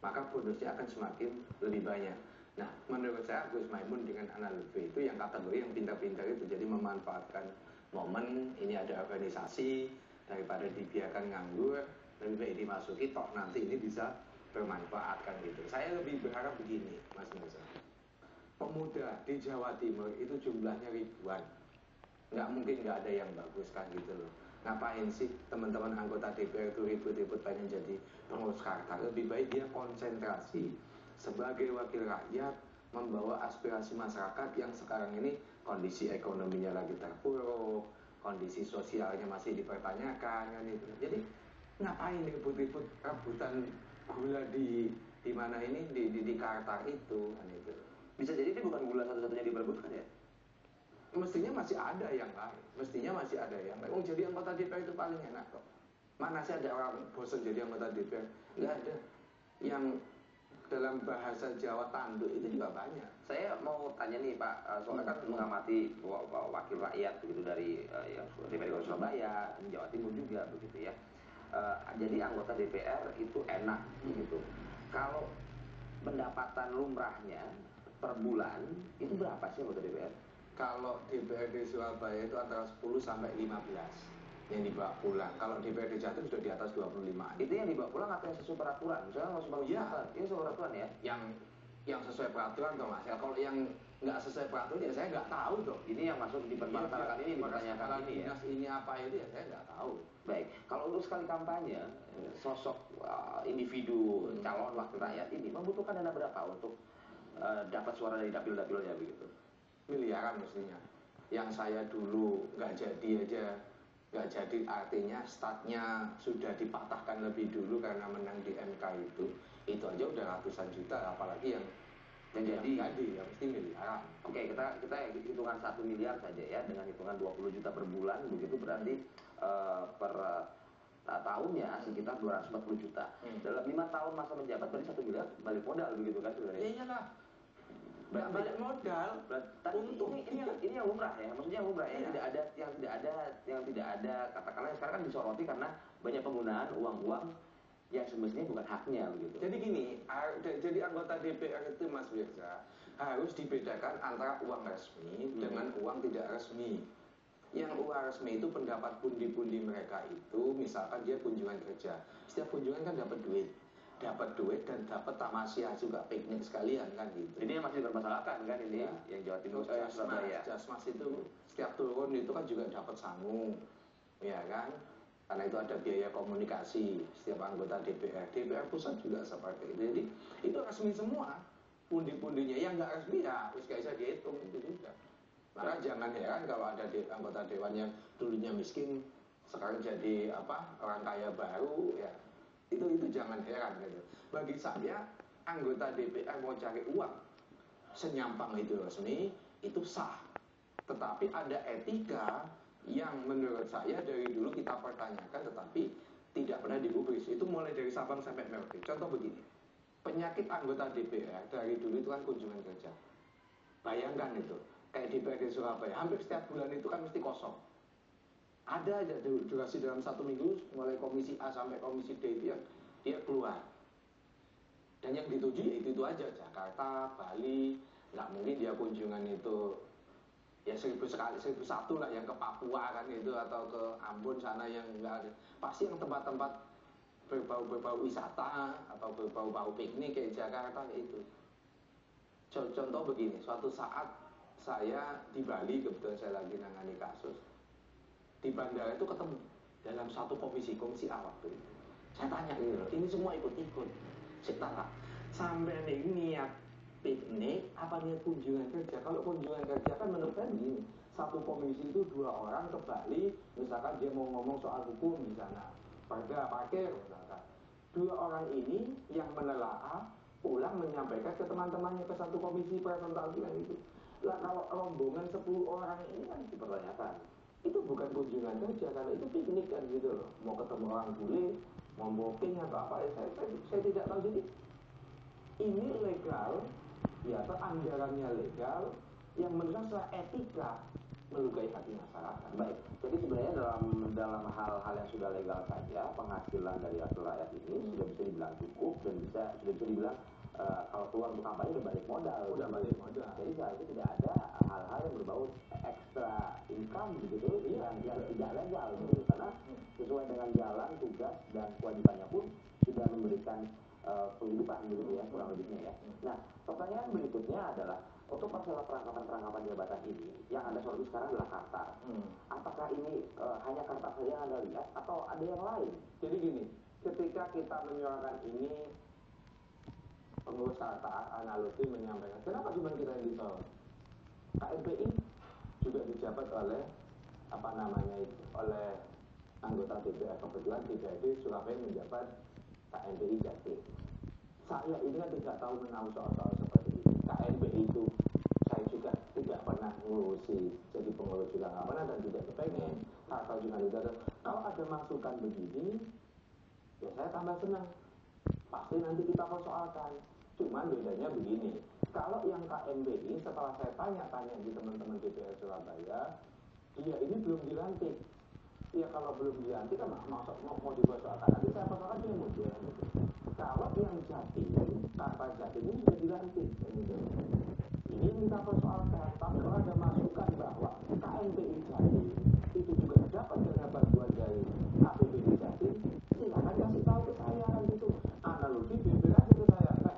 maka bonusnya akan semakin lebih banyak. Nah, menurut saya Gus Maimun dengan analogi itu yang kategori yang pintar-pintar itu, jadi memanfaatkan momen ini ada organisasi daripada dibiarkan nganggur, lebih baik dimasuki, toh nanti ini bisa bermanfaat kan gitu. Saya lebih berharap begini, Mas Mirza. Pemuda di Jawa Timur itu jumlahnya ribuan, nggak mungkin nggak ada yang bagus kan gitu loh. Ngapain sih teman-teman anggota DPR itu ribut-ribut pengen jadi pengurus Karta? Lebih baik dia konsentrasi sebagai wakil rakyat membawa aspirasi masyarakat yang sekarang ini kondisi ekonominya lagi terpuruk, kondisi sosialnya masih dipertanyakan kan itu. Jadi ngapain ribut-ribut rebutan gula di mana ini di Karta itu kan itu. Bisa jadi ini bukan gula satu-satunya diperebutkan ya? Mestinya masih ada yang lain. Mestinya masih ada yang lain. Jadi anggota DPR itu paling enak kok. Mana sih ada orang bosan jadi anggota DPR? Nggak ada. Yang dalam bahasa Jawa tanduk itu juga banyak. Saya mau tanya nih Pak, soalnya kan mengamati wakil rakyat begitu dari yang DPR Surabaya, Jawa Timur juga begitu ya. Jadi anggota DPR itu enak begitu. Kalau pendapatan lumrahnya per bulan itu berapa sih anggota DPR? Kalau DPRD Surabaya itu antara 10 sampai 15 yang dibawa pulang. Kalau DPRD Jatim sudah di atas 25. Itu yang dibawa pulang atau yang sesuai peraturan? Misalnya nggak sesuai peraturan, ini sesuai peraturan ya? Yang sesuai peraturan toh Mas. Ya, kalau yang nggak sesuai peraturan ya saya nggak tahu tuh. Ini yang masuk di permasalahan ini dipertanyakan ini ya. Ini apa itu ya saya nggak tahu. Baik, kalau untuk sekali kampanye sosok individu calon wakil rakyat ini membutuhkan dana berapa untuk dapat suara dari dapil-dapilnya begitu? Miliaran mestinya. Yang saya dulu nggak jadi aja, nggak jadi artinya startnya sudah dipatahkan lebih dulu karena menang di MK itu aja udah ratusan juta, apalagi yang jadi ya mesti miliaran. Oke, kita hitungan 1 miliar saja ya, dengan hitungan 20 juta per bulan begitu berarti per tahunnya sekitar 240 juta. Dalam 5 tahun masa menjabat berarti 1 miliar balik modal begitu kan sebenarnya? Iyalah. Nggak balik modal. Untung ini yang lumrah ya, maksudnya yang lumrah ya, yang tidak ada katakanlah sekarang kan disoroti karena banyak penggunaan uang-uang yang semestinya bukan haknya begitu. Jadi gini, jadi anggota DPR itu Mas Wirza harus dibedakan antara uang resmi dengan uang tidak resmi. Yang uang resmi itu pendapat pundi-pundi mereka itu, misalkan dia kunjungan kerja, setiap kunjungan kan dapat duit dan dapat tamasya juga, piknik sekalian kan gitu. Ini yang masih bermasalahkan kan ini ya. Yang Jawa Timur, Surabaya. Jasmas itu setiap turun itu kan juga dapat sangu, ya kan? Karena itu ada biaya komunikasi setiap anggota DPR pusat juga seperti itu. Jadi itu resmi semua, pundi-pundinya. Yang nggak resmi ya harus gak bisa dihitung itu juga. Maka jangan heran kalau ada anggota dewan yang dulunya miskin sekarang jadi orang kaya baru ya. Itu jangan heran gitu. Bagi saya anggota DPR mau cari uang senyampang itu resmi itu sah. Tetapi ada etika yang menurut saya dari dulu kita pertanyakan tetapi tidak pernah digubris. Itu mulai dari Sabang sampai Merauke. Contoh begini, penyakit anggota DPR dari dulu itu kan kunjungan kerja. Bayangkan itu, kayak DPRD Surabaya, hampir setiap bulan itu kan mesti kosong. Ada aja durasi dalam 1 minggu, mulai komisi A sampai komisi D itu yang dia keluar. Dan yang dituju ya itu aja, Jakarta, Bali, nggak mungkin dia kunjungan itu ya 1000 sekali, 1001 lah yang ke Papua kan itu, atau ke Ambon sana yang nggak ada. Pasti yang tempat-tempat berbau wisata atau berbau piknik kayak Jakarta itu. Contoh begini, suatu saat saya di Bali, kebetulan saya lagi nangani kasus di bandara itu ketemu dalam satu komisi A waktu itu. Saya tanya gitu loh, ini semua ikut-ikut. Saya tanya, sampai niat piknik apa niat kunjungan kerja? Kalau kunjungan kerja kan menurut saya begini, satu komisi itu 2 orang ke Bali, misalkan dia mau ngomong soal hukum di sana, perda parkir misalkan. 2 orang ini yang menelaah pulang menyampaikan ke teman-temannya ke satu komisi presentasi kan itu. Lah kalau rombongan 10 orang ini kan dipertanyakan. Itu bukan kunjungan kerja karena itu piknik kan gitu loh. Mau ketemu orang bule, mau booking atau apa ya saya tidak tahu. Jadi ini legal ya, atau anggarannya legal yang menurut saya etika melukai hati masyarakat. Baik, jadi sebenarnya dalam hal-hal yang sudah legal saja penghasilan dari wakil rakyat ini sudah bisa dibilang cukup dan sudah bisa dibilang kalau keluar untuk kampanye udah balik modal. Udah balik modal. Jadi seharusnya tidak ada hal-hal yang berbau ekstra income begitu yang tidak legal gitu. Karena sesuai dengan jalan tugas dan kewajibannya pun sudah memberikan penghidupan begitu ya kurang lebihnya ya. Nah pertanyaan berikutnya adalah untuk masalah perangkapan jabatan ini yang Anda soroti sekarang adalah Kartar. Apakah ini hanya Kartar saja yang Anda lihat atau ada yang lain? Jadi gini, ketika kita menyuarakan ini, pengurus Kartar analogi menyampaikan, kenapa cuma kita yang disorot? KMPI juga dijabat oleh oleh anggota DPR. Kebetulan DPRD Surabaya menjabat KMPI Jatim. Saya ini kan tidak tahu menahu soal-soal seperti itu. KMPI itu saya juga tidak pernah ngurusi, jadi pengurus juga nggak pernah dan tidak kepengen. Atau juga tidak. Kalau ada masukan begini, ya saya tambah senang. Pasti nanti kita persoalkan. Cuman bedanya begini, kalau yang KMPI setelah saya tanya-tanya di teman-teman DPR Surabaya, dia ini belum dilantik. Ya kalau belum dilantik kan mau dipersoalkan, nanti saya persoalkan dia mundur. Kalau yang Jatim, Kartar Jatim ini sudah dilantik. Ini yang kita persoalkan. Tapi kalau ada masukan bahwa KMPI Jatim itu juga dapat dana bantuan dari APBD Jatim, silakan kasih tahu ke saya kan gitu. Analogi BPR ke saya,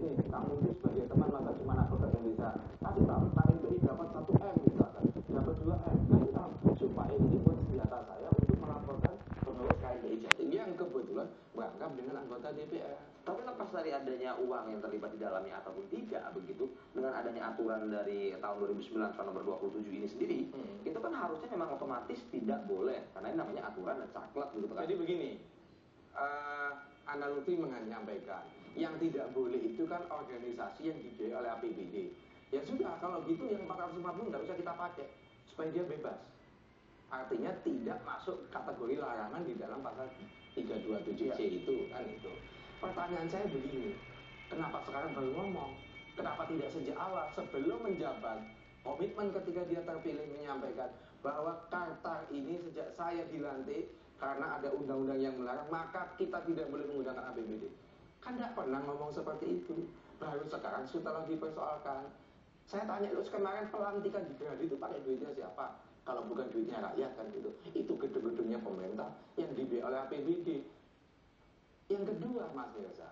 nih kamu itu sebagai teman masa cuma aku yang bisa kasih tahu KMPI dapat 1 M misalkan, dapat 2 M, kasih tahu supaya ini buat senjata saya untuk melaporkan pengurus KMPI Jatim yang kebetulan berangkat dengan anggota DPR. Tapi lepas dari adanya uang yang terlibat di dalamnya ataupun tidak begitu, dengan adanya aturan dari tahun 2009 nomor 27 ini sendiri, itu kan harusnya memang otomatis tidak boleh karena ini namanya aturan dan saklek gitu kan. Jadi begini, analogi menyampaikan yang tidak boleh itu kan organisasi yang dibiayai oleh APBD. Ya sudah, kalau gitu yang 450 nggak bisa kita pakai supaya dia bebas. Artinya tidak masuk kategori larangan di dalam pasal 327C itu kan itu. Pertanyaan saya begini, kenapa sekarang baru ngomong? Kenapa tidak sejak awal sebelum menjabat? Komitmen ketika dia terpilih menyampaikan bahwa Kartar ini sejak saya dilantik karena ada undang-undang yang melarang, maka kita tidak boleh menggunakan APBD. Kan tidak pernah ngomong seperti itu. Baru sekarang setelah dipersoalkan. Saya tanya, lu kemarin pelantikan di Gerhadi itu pakai duitnya siapa? Kalau bukan duitnya rakyat kan gitu. Itu gedung-gedungnya pemerintah yang dibiayai oleh APBD. Yang kedua, Mas Mirza,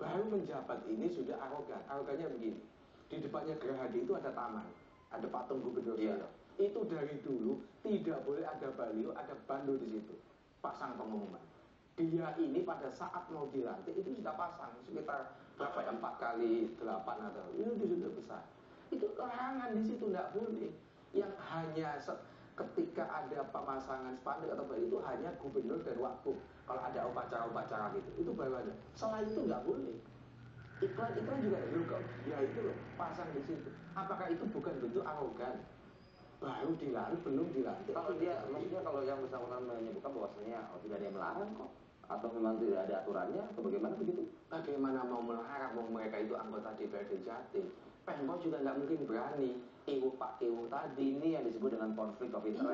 baru menjabat ini sudah arogan. Arogannya begini, di depannya Gerhadi itu ada taman, ada patung gubernur Solo. Itu dari dulu tidak boleh ada baliho, ada bando di situ, pasang pengumuman. Dia ini pada saat mau dilantik itu sudah pasang sekitar berapa ya, 4x8 atau itu sudah besar. Itu larangan di situ, tidak boleh. Yang hanya ketika ada pemasangan spanduk atau baliho itu hanya gubernur dan wakil. Kalau ada upacara-upacara gitu, itu baru ada. Selain itu nggak boleh. Iklan-iklan juga dulu ya itu loh, pasang di situ. Apakah itu bukan bentuk arogan? Baru dilantik, belum dilantik. Kalau dia, maksudnya kalau yang bersangkutan menyebutkan bahwasanya tidak ada yang melarang kok, atau memang tidak ada aturannya, atau bagaimana begitu? Bagaimana mau melarang? Mereka itu anggota DPRD Jatim. Pemkot juga nggak mungkin berani. Pak Iwo tadi ini yang disebut dengan konflik of interest.